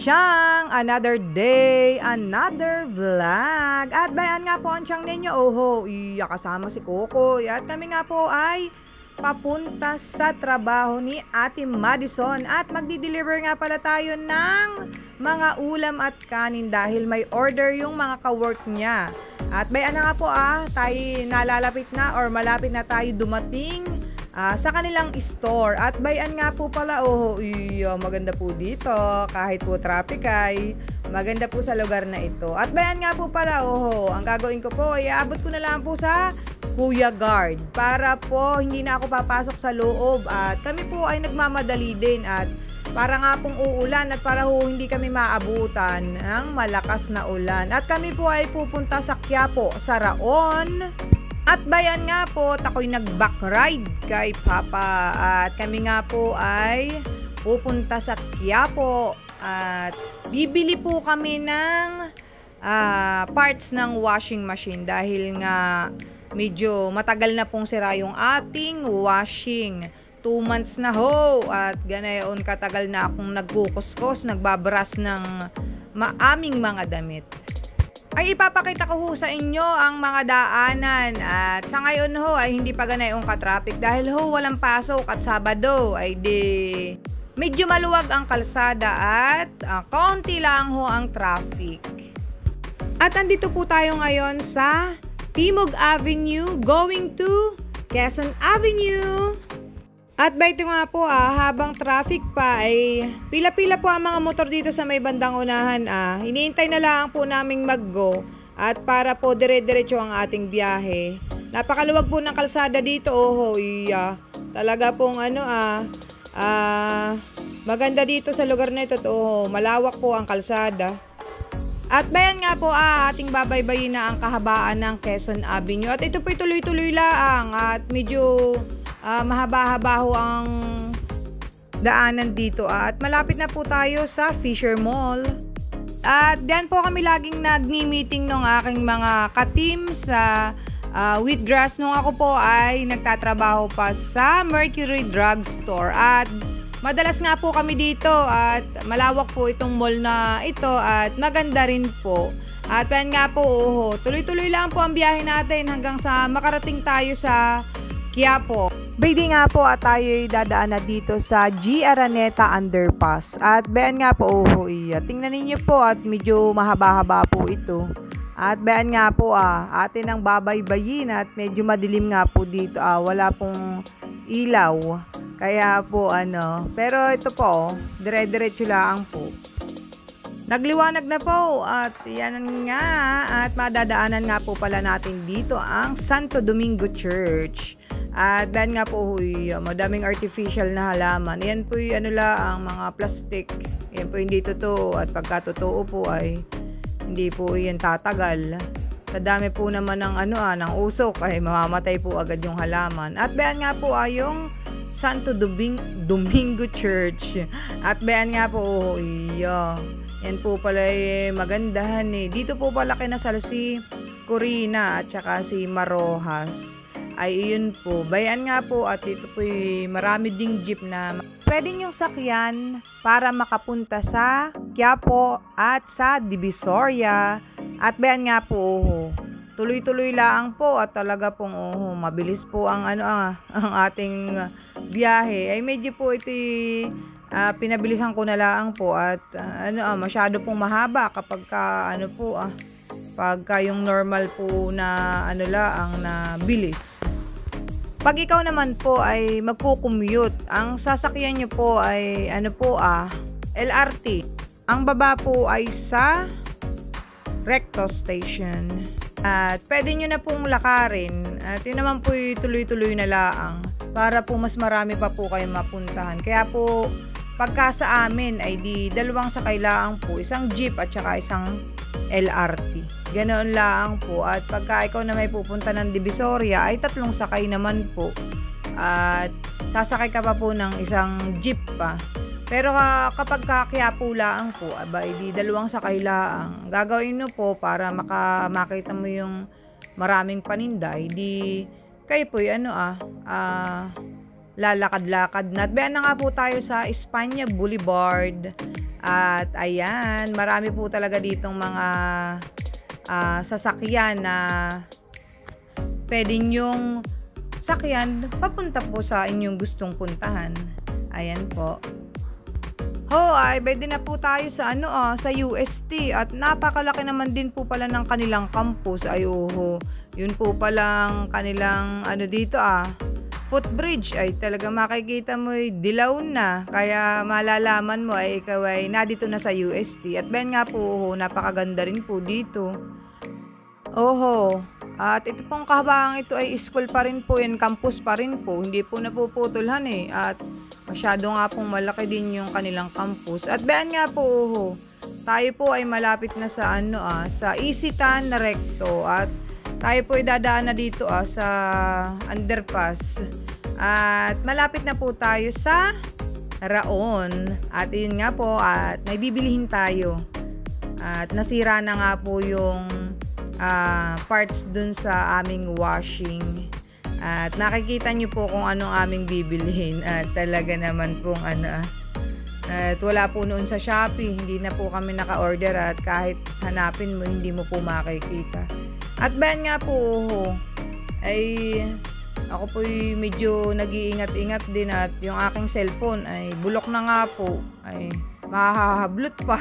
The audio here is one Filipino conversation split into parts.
Chang! Another day, another vlog. At bayan nga po ang Chang ninyo. Oho, kasama si Coco. At kami nga po ay papunta sa trabaho ni Ate Madison. At magdi-deliver nga pala tayo ng mga ulam at kanin dahil may order yung mga ka-work niya. At bayan na nga po tayo nalalapit na or malapit na tayo dumating sa kanilang store. At bayan nga po pala, maganda po dito. Kahit po traffic ay maganda po sa lugar na ito. At bayan nga po pala, ang gagawin ko po, iabot ko na lang po sa Kuya Guard para po hindi na ako papasok sa loob. At kami po ay nagmamadali din at para nga pong uulan at para hindi kami maabutan ng malakas na ulan. At kami po ay pupunta sa Quiapo, sa Raon. At bayan nga po, ako'y nag-back ride kay Papa. At kami nga po ay pupunta sa Quiapo. At bibili po kami ng parts ng washing machine dahil nga medyo matagal na pong sira yung ating washing. 2 months na ho. At ganayon katagal na akong nagkukuskos, nagbabras ng maaming mga damit. Ay ipapakita ko ho sa inyo ang mga daanan. At sa ngayon ho ay hindi pa ganayong ka-traffic dahil ho walang pasok at Sabado ay medyo maluwag ang kalsada at kaunti lang ho ang traffic. At andito po tayo ngayon sa Timog Avenue going to Quezon Avenue. At ba ito nga po habang traffic pa ay pila-pila po ang mga motor dito sa may bandang unahan Hinihintay na lang po naming mag-go at para po dire-diretso ang ating biyahe. Napakaluwag po ng kalsada dito, talaga pong maganda dito sa lugar na ito, malawak po ang kalsada. At bayan nga po ating babaybayin na ang kahabaan ng Quezon Avenue. At ito po tuloy-tuloy lang at medyo mahaba-haba ho ang daanan dito at malapit na po tayo sa Fisher Mall. At diyan po kami laging nagmi-meeting ng aking mga ka-team sa Wheatgrass nung ako po ay nagtatrabaho pa sa Mercury Drugstore. At madalas nga po kami dito at malawak po itong mall na ito at maganda rin po. At yan nga po, tuloy-tuloy lang po ang biyahe natin hanggang sa makarating tayo sa Quiapo. Pwede nga po at tayo'y dadaan na dito sa G. Araneta Underpass. At bayan nga po, tingnan ninyo po at medyo mahaba-haba po ito. At bayan nga po, atin ang babaybayin at medyo madilim nga po dito. Wala pong ilaw. Kaya po pero ito po, dire-diretso lang po. Nagliwanag na po at yan nga at madadaanan nga po pala natin dito ang Santo Domingo Church. At dan nga po madaming artificial na halaman. Yan po ang mga plastic. Yan po hindi totoo at pagka totoo po ay hindi po yan tatagal. Sa dami po naman ng ng usok ay mamamatay po agad yung halaman. At bayan nga po yung Santo Domingo Church. At bayan nga po yan po pala magandahan Dito po pala kinasal si Corina at saka si Marojas. Ay iyon po, bayan nga po at ito po marami ding jeep na pwede nyong sakyan para makapunta sa Quiapo at sa Divisoria. At bayan nga po, tuloy-tuloy lang po at talaga pong mabilis po ang ang ating biyahe. Ay medyo po ito pinabilisan ko na lang po at masyado pong mahaba kapag pagka yung normal po na lang na bilis. Pag ikaw naman po ay magko-commute, ang sasakyan nyo po ay LRT. Ang baba po ay sa Recto Station. At pwede nyo na pong lakarin. At yun naman po tuloy-tuloy na laang para po mas marami pa po kayong mapuntahan. Kaya po pagka sa amin ay dalawang sakay laang po, isang jeep at saka isang LRT. Ganoon lang po. At pagka ikaw na may pupunta ng Divisoria ay 3 sakay naman po. At sasakay ka pa po ng isang jeep pa. Pero kapag Quiapo lang po, di 2 sakay lang. Gagawin nyo po para makita mo yung maraming paninda. Di kayo po lalakad-lakad na. At bayan na nga po tayo sa Espanya Boulevard. At ayan, marami po talaga ditong mga sasakyan na pwede nyong sakyan papunta po sa inyong gustong puntahan. Ayan po. Ay pwede na po tayo sa sa UST at napakalaki naman din po pala ng kanilang campus. Ay yun po palang kanilang dito footbridge ay talaga makikita mo dilaw na, kaya malalaman mo ay ikaw ay nandito na sa UST. At ben nga po, napakaganda rin po dito. At ito pong kahabang ito ay school pa rin po yan, campus pa rin po, hindi po napuputulhan at masyado nga pong malaki din yung kanilang campus. At ben nga po, tayo po ay malapit na sa sa Isitan Recto at tayo po ay dadaan na dito sa underpass. At malapit na po tayo sa Raon. At yun nga po, at may bibilihin tayo. At nasira na nga po yung parts dun sa aming washing. At nakikita nyo po kung anong aming bibilihin. At talaga naman pong at wala po noon sa Shopee. Hindi na po kami naka-order at kahit hanapin mo, hindi mo po makikita. At ben nga po, ay ako po medyo nag-iingat-ingat din at yung aking cellphone ay bulok na nga po. Ay mahahablot pa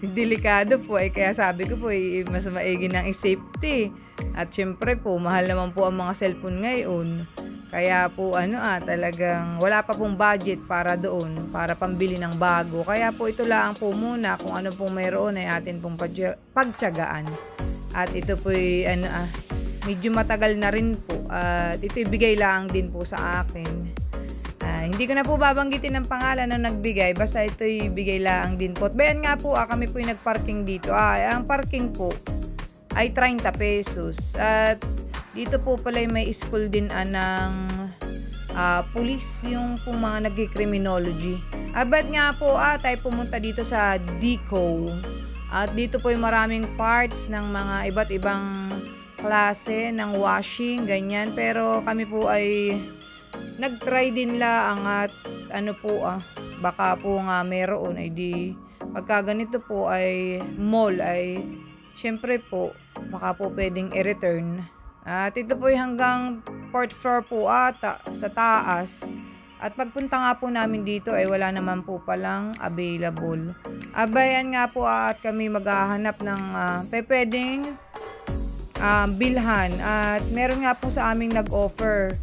delikado po kaya sabi ko po mas maigi ng safety. At syempre po, mahal naman po ang mga cellphone ngayon. Kaya po talagang wala pa pong budget para doon, para pambili ng bago. Kaya po ito lang po muna, kung ano pong mayroon ay atin pong pagtiyagaan. At ito po medyo matagal na rin po. At ito bigay lang din po sa akin. Hindi ko na po babanggitin ang pangalan na nagbigay. Basta ito bigay lang din po. At bayan nga po, kami po yung nagparking dito. Ang parking po ay 30 pesos. At dito po pala may school din ng police, yung po mga nag-criminology. Ba't nga po tayo pumunta dito sa DCO. At dito po yung maraming parts ng mga iba't ibang klase ng washing, ganyan. Pero kami po ay nag-try din lang at baka po nga meron ay di pagka ganito po ay mall ay syempre po baka po pwedeng i-return. At ito po yung hanggang 4th floor po ata sa taas. At pagpunta nga po namin dito ay wala naman po palang available. Abayan nga po at kami maghahanap ng pwedeng bilhan. At meron nga po sa aming nag-offer.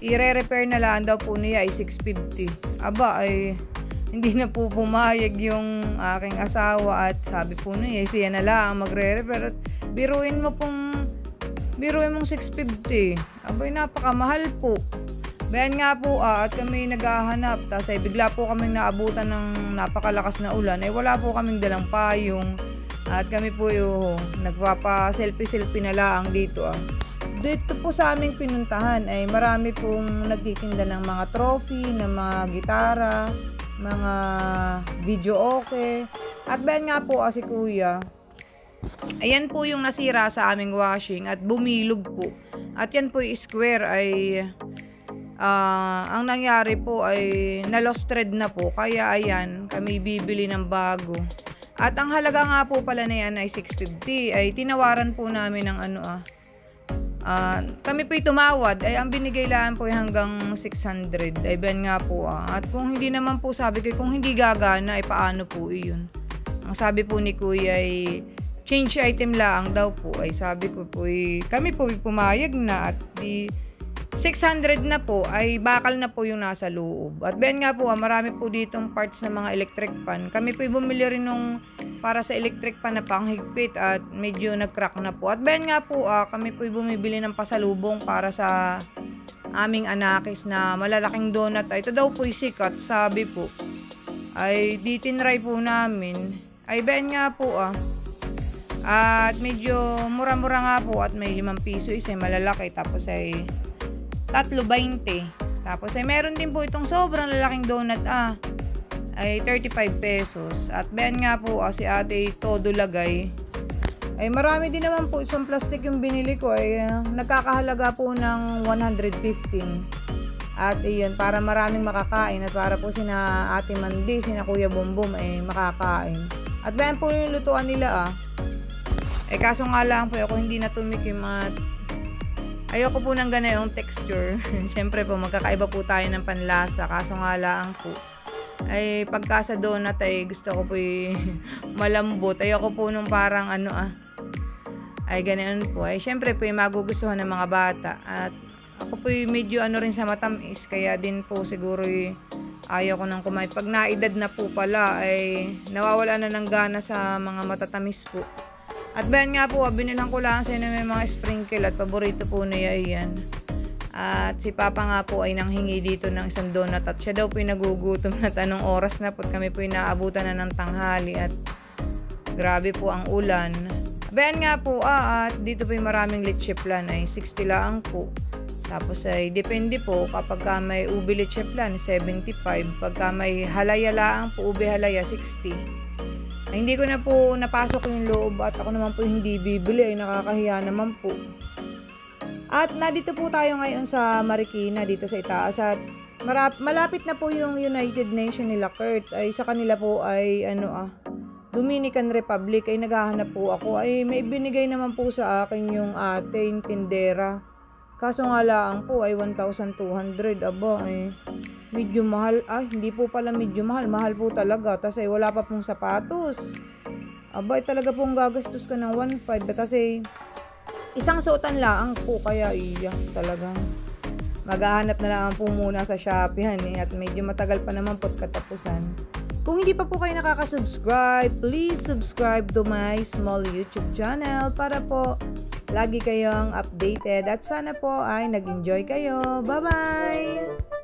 I-repair na lang daw po niya ay 650. Ay hindi na po pumayag yung aking asawa at sabi po niya siya na lang magre-repair. At biruin mong 650. Napakamahal po. Bayan nga po at kami naghahanap, tapos ay bigla po kaming naabutan ng napakalakas na ulan, ay wala po kaming dalang payong at kami po yung nagpapa-selfie na lang dito. Dito po sa aming pinuntahan ay marami pong nagtitinda ng mga trophy, ng mga gitara, mga video okay. At bayan nga po si kuya, ayan po yung nasira sa aming washing at bumilog po. At yan po yung square ay ang nangyari po ay na-lost thread na po. Kaya ayan, kami bibili ng bago. At ang halaga nga po pala na yan ay 650. Ay tinawaran po namin ng kami po tumawad. Ay ang binigay lang po ay hanggang 600. Ay ben nga po At kung hindi naman po sabi ko, kung hindi gagana ay paano po iyon. Ang sabi po ni kuya ay change item lang daw po. Ay sabi ko po kami po pumayag na at 600 na po ay bakal na po yung nasa loob. At ben nga po marami po ditong parts ng mga electric pan. Kami po bumili rin nung para sa electric pan na panghigpit at medyo nag-crack na po. At ben nga po kami po bumibili ng pasalubong para sa aming anakis na malalaking donut. Ito daw po sikat, sabi po. Ay ditinry po namin. Ay ben nga po at medyo mura-mura nga po at may 5 piso isa malalaki, tapos ay 3.20. Tapos ay meron din po itong sobrang lalaking donut ay 35 pesos. At ben nga po si ate todo lagay. Ay marami din naman po isang plastic yung binili ko ay nagkakahalaga po ng 115. At iyon, para maraming makakain at para po sina Ate Mandi, sina Kuya Bumbum makakain. At bayan po yung lutuan nila kaso nga lang po ako hindi na tumikim at ayoko po ng ganayong texture. Siyempre po magkakaiba po tayo ng panlasa, kaso nga lang po pagka sa donut gusto ko po malambot. Ayoko po nung parang ganoon po. Siyempre po magugustuhan ng mga bata at ako po medyo rin sa matamis, kaya din po siguro ayaw ko nang kumain. Pag naedad na po pala nawawala na ng gana sa mga matatamis po. At bayan nga po, binilang ko lang sa inyo may mga sprinkle at paborito po niya yan. At si Papa nga po ay nanghingi dito ng isang donut at siya daw po nagugutom na tanong oras na po at kami po naabutan na ng tanghali at grabe po ang ulan. Bayan nga po at dito po maraming leche plan 60 lang po. Tapos depende po kapag may ube leche plan 75, pagka may halaya lang po ube halaya 60. Hindi ko na po napasok yung loob at ako naman po hindi bibili, nakakahiya naman po. At nandito po tayo ngayon sa Marikina dito sa itaas at malapit na po yung United Nations nila Kurt. Sa kanila po Dominican Republic naghahanap po ako. May binigay naman po sa akin yung ate, yung tindera. Kaso nga lang po 1,200. Medyo mahal. Hindi po pala medyo mahal. Mahal po talaga. Tapos wala pa pong sapatos. Talaga pong gagastos ka ng 1,500. Kasi isang suotan lang po. Kaya talagang maghahanap na lang po muna sa Shopee at medyo matagal pa naman po katapusan. Kung hindi pa po kayo nakaka-subscribe, please subscribe to my small YouTube channel para po lagi kayong updated at sana po ay nag-enjoy kayo. Bye-bye!